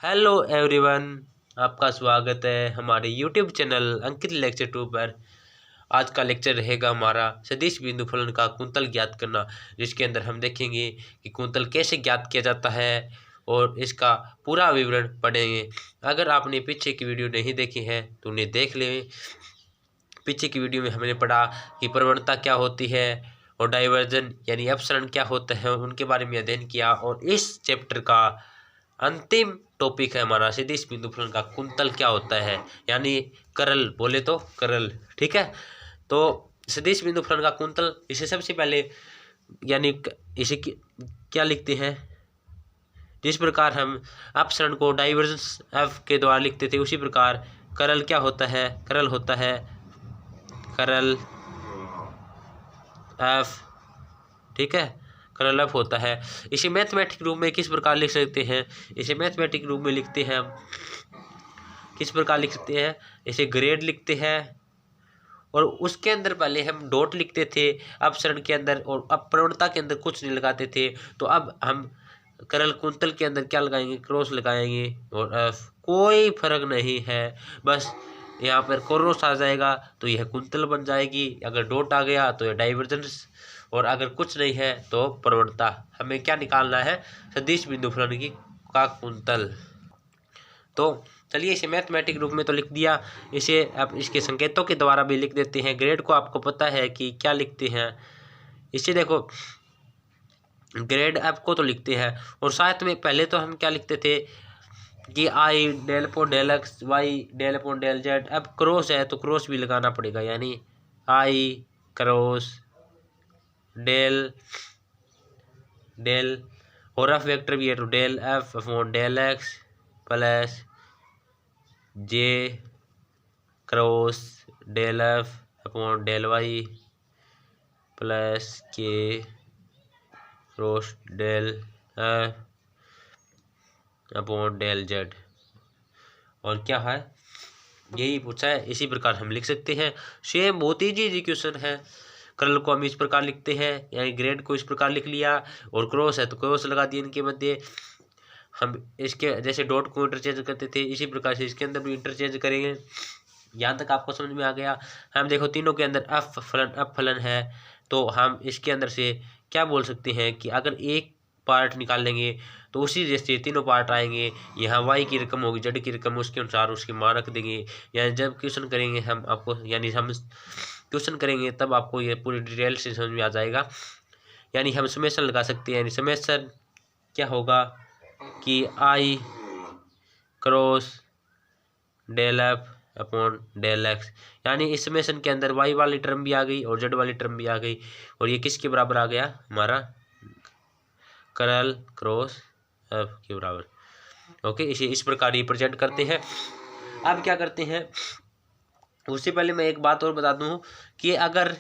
Hello everyone, आपका स्वागत है हमारे यूट्यूब चैनल अंकित लेक्चर 2 पर। आज का लेक्चर रहेगा हमारा सदिश बिंदु फलन का कुंतल ज्ञात करना, जिसके अंदर हम देखेंगे कि कुंतल कैसे ज्ञात किया जाता है और इसका पूरा विवरण पढ़ेंगे। अगर आपने पीछे की वीडियो नहीं देखी है तो उन्हें देख लें। पीछे की वीडियो में हमने पढ़ा कि प्रवणता क्या होती है और डाइवर्जन यानी अपसरण क्या होता है, उनके बारे में अध्ययन किया। और इस चैप्टर का अंतिम टॉपिक है हमारा सदिश बिंदु फलन का कुंतल क्या होता है, यानी करल बोले तो करल। ठीक है, तो सदिश बिंदु फलन का कुंतल, इसे सबसे पहले यानी इसे क्या लिखते हैं, जिस प्रकार हम अपसरण को डाइवर्जेंस एफ के द्वारा लिखते थे उसी प्रकार करल क्या होता है, करल होता है करल एफ। ठीक है, कर्ल एफ होता है। इसे मैथमेटिक रूप में किस प्रकार लिख सकते हैं, इसे मैथमेटिक रूप में लिखते हैं हम किस प्रकार लिख सकते हैं, इसे ग्रेड लिखते हैं और उसके अंदर पहले हम डॉट लिखते थे अपसरण के अंदर और अब प्रवणता के अंदर कुछ नहीं लगाते थे। तो अब हम करल कुंतल के अंदर क्या लगाएंगे, क्रॉस लगाएंगे और एफ। कोई फर्क नहीं है, बस यहाँ पर क्रॉस आ जाएगा तो यह कुंतल बन जाएगी, अगर डॉट आ गया तो यह डाइवर्जेंस, और अगर कुछ नहीं है तो प्रवणता। हमें क्या निकालना है, सदिश बिंदु फलन की का कुंतल। तो चलिए इसे मैथमेटिक रूप में तो लिख दिया, इसे आप इसके संकेतों के द्वारा भी लिख देते हैं। ग्रेड को आपको पता है कि क्या लिखते हैं, इसे देखो ग्रेड एफ को तो लिखते हैं और साथ में पहले तो हम क्या लिखते थे कि i del upon del x, y del upon del z. अब क्रॉस है तो क्रॉस भी लगाना पड़ेगा, यानी आई क्रॉस डेल डेल और एफ वेक्टर भी है तो del F upon del x plus j cross del F upon del y plus k cross del F upon del z. और क्या है, यही पूछा है, इसी प्रकार हम लिख सकते हैं। सेम बहुत ही इजी क्वेश्चन है। कर्ल को हम इस प्रकार लिखते हैं, यानी ग्रेड को इस प्रकार लिख लिया और क्रॉस है तो क्रॉस लगा दिया इनके मध्य। हम इसके जैसे डॉट को इंटरचेंज करते थे इसी प्रकार से इसके अंदर भी इंटरचेंज करेंगे। यहाँ तक आपको समझ में आ गया। हम देखो तीनों के अंदर एफ फलन है, तो हम इसके अंदर से क्या बोल सकते हैं कि अगर एक पार्ट निकाल लेंगे तो उसी जैसे तीनों पार्ट आएंगे। यहाँ वाई की रकम होगी, जेड की रकम, उसके अनुसार उसकी मान रख देंगे। यानी जब क्वेश्चन करेंगे हम आपको, यानी हम क्वेश्चन करेंगे तब आपको ये पूरी डिटेल से समझ में आ जाएगा। यानी हम समेशन लगा सकते हैं, यानी समेशन क्या होगा कि i cross del F upon del x, यानी इस समेशन के अंदर वाई वाली टर्म भी आ गई और जेड वाली टर्म भी आ गई और ये किसके बराबर आ गया, हमारा करल क्रॉस एफ के बराबर। ओके, इसे इस प्रकार रिप्रेजेंट करते हैं। अब क्या करते हैं, उससे पहले मैं एक बात और बता दूं कि अगर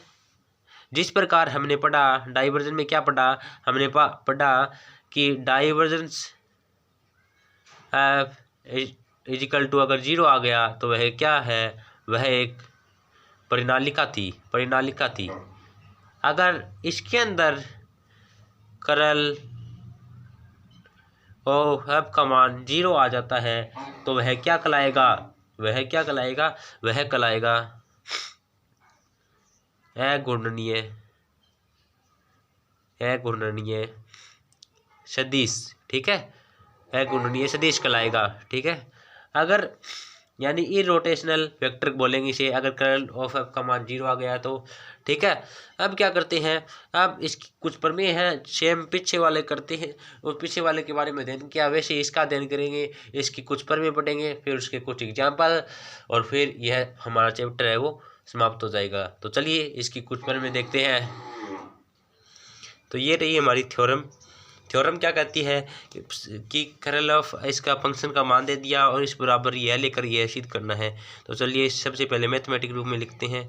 जिस प्रकार हमने पढ़ा डाइवर्जन में, क्या पढ़ा हमने पढ़ा कि डाइवर्जेंस एफ इजिकल टू अगर 0 आ गया तो वह क्या है, वह एक परिणालिका थी। अगर इसके अंदर करल और एफ का मान 0 आ जाता है तो वह क्या कहलाएगा, वह कहलाएगा अघूर्णनीय सदिश। ठीक है, अघूर्णनीय सदिश कहलाएगा। ठीक है, अगर यानी इरोटेशनल वेक्टर बोलेंगे इसे, अगर कर्ल ऑफ एफ का मान 0 आ गया तो। ठीक है, अब क्या करते हैं, अब इसकी कुछ प्रमेय हैं, सेम पीछे वाले करते हैं और पीछे वाले के बारे में अध्ययन किया, वैसे इसका अध्ययन करेंगे। इसकी कुछ प्रमेय पढ़ेंगे, फिर उसके कुछ एग्जाम्पल, और फिर यह हमारा चैप्टर है वो समाप्त हो जाएगा। तो चलिए इसकी कुछ प्रमेय देखते हैं। तो ये रही हमारी थ्योरम क्या कहती है कि कर्ल ऑफ इसका फंक्शन का मान दे दिया और इस बराबर यह लेकर यह सिद्ध करना है। तो चलिए सबसे पहले मैथमेटिक रूप में लिखते हैं,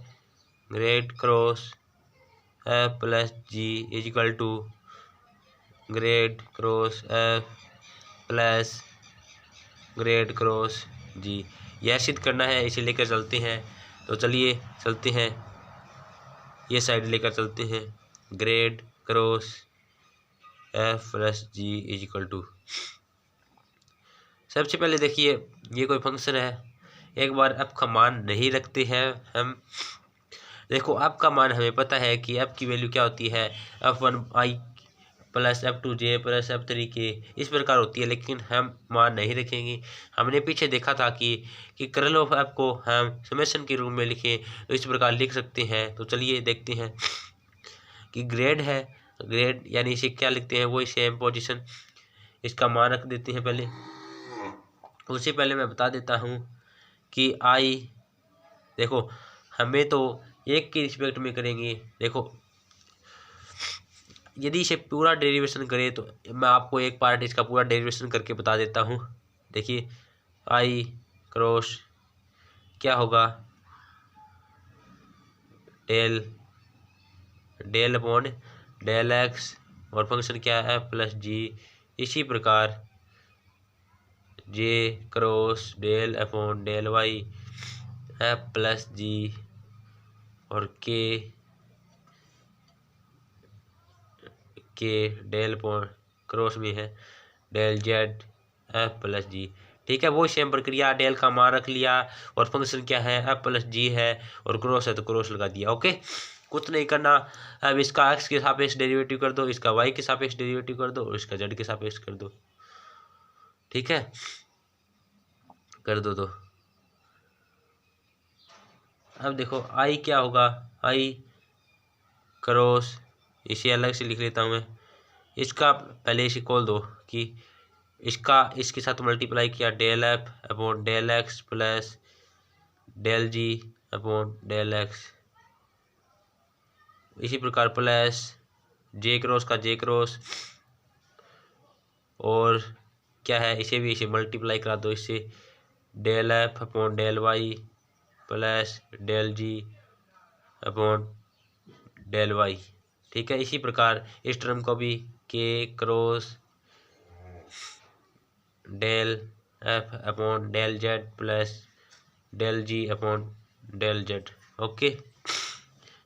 grad cross F plus G is equal to grad cross F plus grad cross G, यह सिद्ध करना है, इसे लेकर चलते हैं। तो चलिए चलते हैं, ये साइड लेकर चलते हैं, grad cross F plus G is equal to सबसे पहले देखिए ये कोई फंक्शन है, एक बार f का मान नहीं रखते हैं हम। देखो f का मान हमें पता है कि f की वैल्यू क्या होती है, f1i plus f2j plus f3k इस प्रकार होती है, लेकिन हम मान नहीं रखेंगे। हमने पीछे देखा था कि कर्ल ऑफ f को हम समेशन के रूप में लिखें तो इस प्रकार लिख सकते हैं। तो चलिए देखते हैं कि ग्रेड है, ग्रेड यानी इसे क्या लिखते हैं, वही सेम पोजीशन, इसका मान रख देते हैं। पहले उससे पहले मैं बता देता हूँ कि आई देखो हमें तो एक के रिस्पेक्ट में करेंगे। देखो यदि इसे पूरा डेरिवेशन करें तो मैं आपको एक पार्ट इसका पूरा डेरिवेशन करके बता देता हूँ। देखिए आई क्रॉस क्या होगा, del del upon del x और फंक्शन क्या है प्लस जी। इसी प्रकार j cross del upon del y F plus G और के डेल अपॉन क्रॉस में है del z F plus G. ठीक है, वो सेम प्रक्रिया, डेल का मान रख लिया और फंक्शन क्या है एफ प्लस जी है और क्रॉस है तो क्रॉस लगा दिया। ओके, कुछ नहीं करना। अब इसका एक्स के सापेक्ष डेरिवेटिव कर दो, इसका वाई के सापेक्ष डेरिवेटिव कर दो और इसका जेड के सापेक्ष कर दो। ठीक है, कर दो। तो अब देखो आई क्या होगा, आई क्रॉस, इसे अलग से लिख लेता हूँ मैं। इसका पहले इसे खोल दो कि इसका इसके साथ मल्टीप्लाई किया del F upon del x plus del G upon del x. इसी प्रकार प्लस जे क्रॉस का जे क्रॉस और क्या है, इसे भी इसे मल्टीप्लाई करा दो इससे, del F upon del y plus del G upon del y. ठीक है, इसी प्रकार इस टर्म को भी k cross del F upon del z plus del G upon del z. Okay,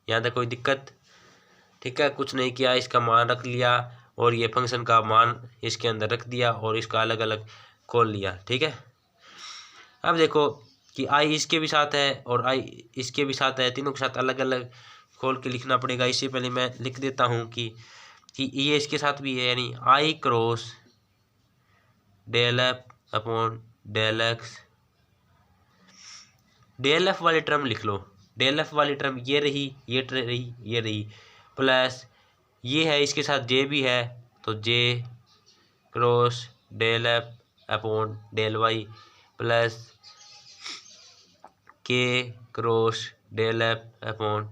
यहाँ तक कोई दिक्कत? ठीक है, कुछ नहीं किया, इसका मान रख लिया और ये फंक्शन का मान इसके अंदर रख दिया और इसका अलग अलग खोल लिया। ठीक है, अब देखो कि आई इसके भी साथ है और आई इसके भी साथ है, तीनों के साथ अलग अलग खोल के लिखना पड़ेगा। इससे पहले मैं लिख देता हूँ कि ये इसके साथ भी है, यानी i cross del F upon del x. Del F वाली टर्म लिख लो, डेल एफ वाली टर्म ये रही, ये रही, ये रही, प्लस ये है इसके साथ जे भी है तो j cross del F upon del y plus k cross del F upon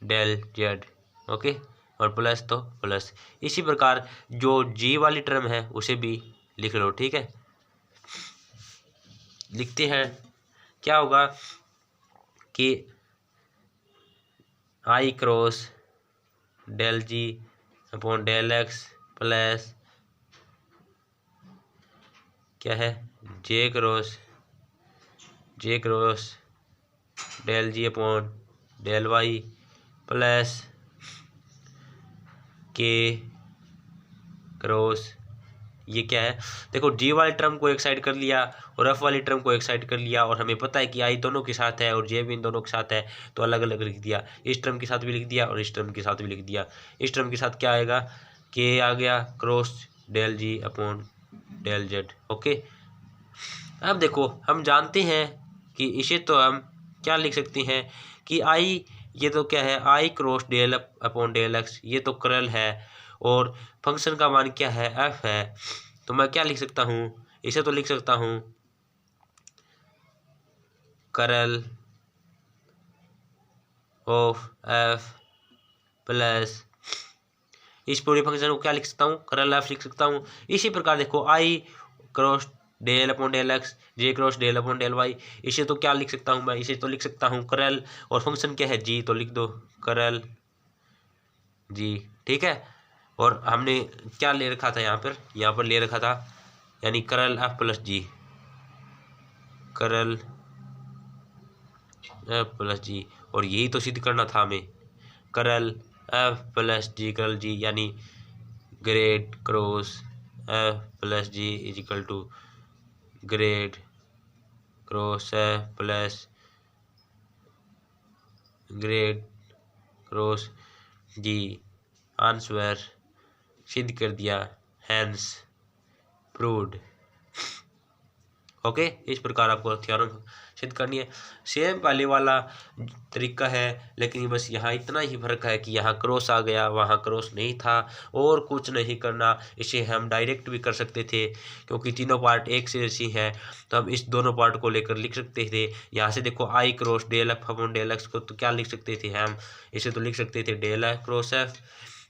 del z. Okay, और प्लस तो प्लस। इसी प्रकार जो जी वाली टर्म है उसे भी लिख लो। ठीक है, लिखते हैं, क्या होगा कि i cross del G upon del x plus क्या है जे cross del G upon del y plus k cross ये क्या है, देखो जी वाली टर्म को एक साइड कर लिया और एफ वाली टर्म को एक साइड कर लिया और हमें पता है कि आई दोनों के साथ है और जे भी इन दोनों के साथ है तो अलग अलग लिख दिया। इस टर्म के साथ भी लिख दिया और इस टर्म के साथ भी लिख दिया। इस टर्म के साथ क्या आएगा, के आ गया cross del G upon del z. Okay, अब देखो हम जानते हैं कि इसे तो हम क्या लिख सकते हैं कि आई ये तो क्या है, i cross del upon del x, ये तो कर्ल है और फंक्शन का मान क्या है एफ है। तो मैं क्या लिख सकता हूँ, इसे तो लिख सकता हूँ कर्ल ऑफ एफ प्लस इस पूरे फंक्शन को क्या लिख सकता हूँ, कर्ल एफ लिख सकता हूँ। इसी प्रकार देखो i cross del upon del x j cross del upon del y, इसे तो क्या लिख सकता हूँ मैं, इसे तो लिख सकता हूँ कर्ल और फंक्शन क्या है जी, तो लिख दो कर्ल जी। ठीक है, और हमने क्या ले रखा था यहाँ पर ले रखा था यानी curl F plus G, curl F plus G, और यही तो सिद्ध करना था हमें, curl F plus G curl G यानी grad cross F plus G is equal to grad cross F plus grad cross G answer सिद्ध कर दिया, हैंस प्रूव्ड। ओके, इस प्रकार आपको थ्योरम सिद्ध करनी है। सेम पहले वाला तरीका है, लेकिन बस यहाँ इतना ही फर्क है कि यहाँ क्रॉस आ गया, वहाँ क्रॉस नहीं था, और कुछ नहीं करना। इसे हम डायरेक्ट भी कर सकते थे, क्योंकि तीनों पार्ट एक से जैसी हैं, तो हम इस दोनों पार्ट को लेकर लिख सकते थे। यहाँ से देखो i cross del F upon del x को तो क्या लिख सकते थे हम, इसे तो लिख सकते थे डेल एफ क्रॉस एफ,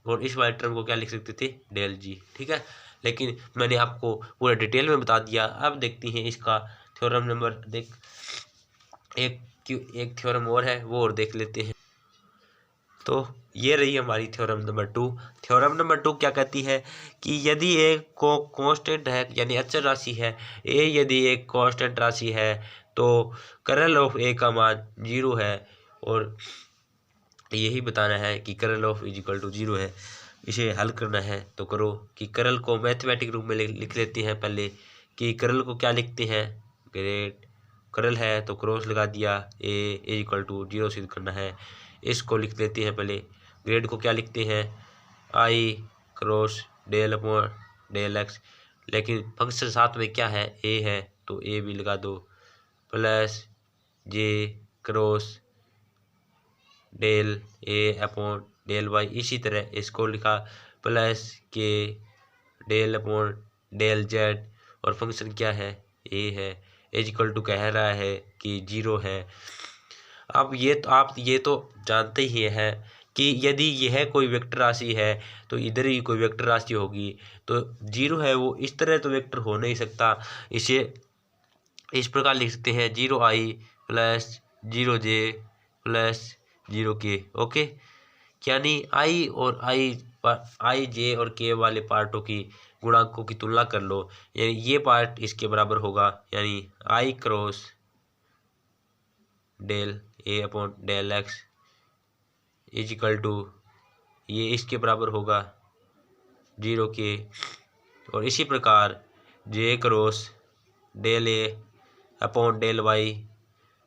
और इस वाले टर्म को क्या लिख सकते थे, डेल जी। ठीक है, लेकिन मैंने आपको पूरा डिटेल में बता दिया। अब देखते हैं इसका थ्योरम नंबर एक थ्योरम और है, वो और देख लेते हैं। तो ये रही हमारी थ्योरम नंबर 2। थ्योरम नंबर 2 क्या कहती है कि यदि एक को कांस्टेंट है, यानी अचर राशि है ए, यदि एक कांस्टेंट राशि है तो कर्ल ऑफ ए का मान 0 है, और यही बताना है कि curl of is equal to 0 है। इसे हल करना है तो करो कि कर्ल को मैथमेटिक रूप में लिख लेते हैं पहले, कि कर्ल को क्या लिखते हैं, ग्रेड कर्ल है तो क्रॉस लगा दिया, ए इज इक्वल टू 0 सिद्ध करना है। इसको लिख लेते हैं पहले, ग्रेड को क्या लिखते हैं, i cross del upon del x, लेकिन फंक्शन साथ में क्या है, ए है तो ए भी लगा दो, plus j cross del A upon del Y. इसी तरह इसको लिखा प्लस के डेल अपॉन डेल जेड, और फंक्शन क्या है, ए है, इज इक्वल टू कह रहा है कि 0 है। अब ये तो आप ये तो जानते ही हैं कि यदि यह कोई वेक्टर राशि है तो इधर ही कोई वेक्टर राशि होगी, तो 0 है वो इस तरह तो वेक्टर हो नहीं सकता। इसे इस प्रकार लिख सकते हैं, 0i plus 0j plus 0k। Okay, यानी आई और आई जे और के वाले पार्टों की गुणांकों की तुलना कर लो, यानी ये पार्ट इसके बराबर होगा, यानी i cross del A upon del x is equal to ये इसके बराबर होगा 0 के, और इसी प्रकार j cross del A upon del y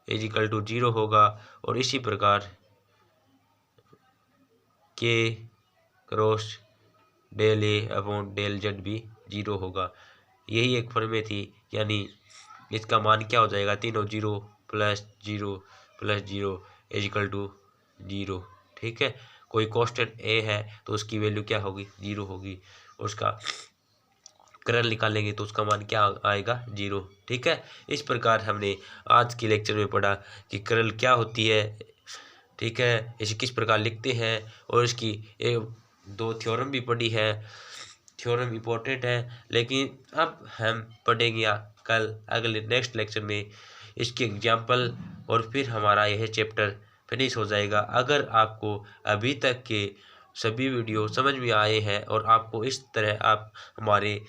is equal to 0 होगा, और इसी प्रकार k cross del A upon del z भी 0 होगा। यही एक फॉर्मूले थी, यानी इसका मान क्या हो जाएगा, तीनों 0 plus 0 plus 0 is equal to 0। ठीक है, कोई कांस्टेंट ए है तो उसकी वैल्यू क्या होगी, 0 होगी, उसका कर्ल निकालेंगे तो उसका मान क्या आएगा, 0। ठीक है, इस प्रकार हमने आज के लेक्चर में पढ़ा कि कर्ल क्या होती है। ठीक है, इसे किस प्रकार लिखते हैं, और इसकी 2 थ्योरम भी पढ़ी है। थ्योरम इम्पोर्टेंट है, लेकिन अब हम पढ़ेंगे कल अगले नेक्स्ट लेक्चर में इसके एग्जाम्पल, और फिर हमारा यह चैप्टर फिनिश हो जाएगा। अगर आपको अभी तक के सभी वीडियो समझ में आए हैं और आपको इस तरह आप हमारे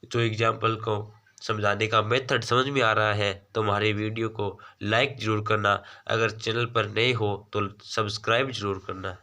जो एग्जाम्पल को समझाने का मेथड समझ में आ रहा है, तो हमारे वीडियो को लाइक ज़रूर करना। अगर चैनल पर नए हो तो सब्सक्राइब ज़रूर करना।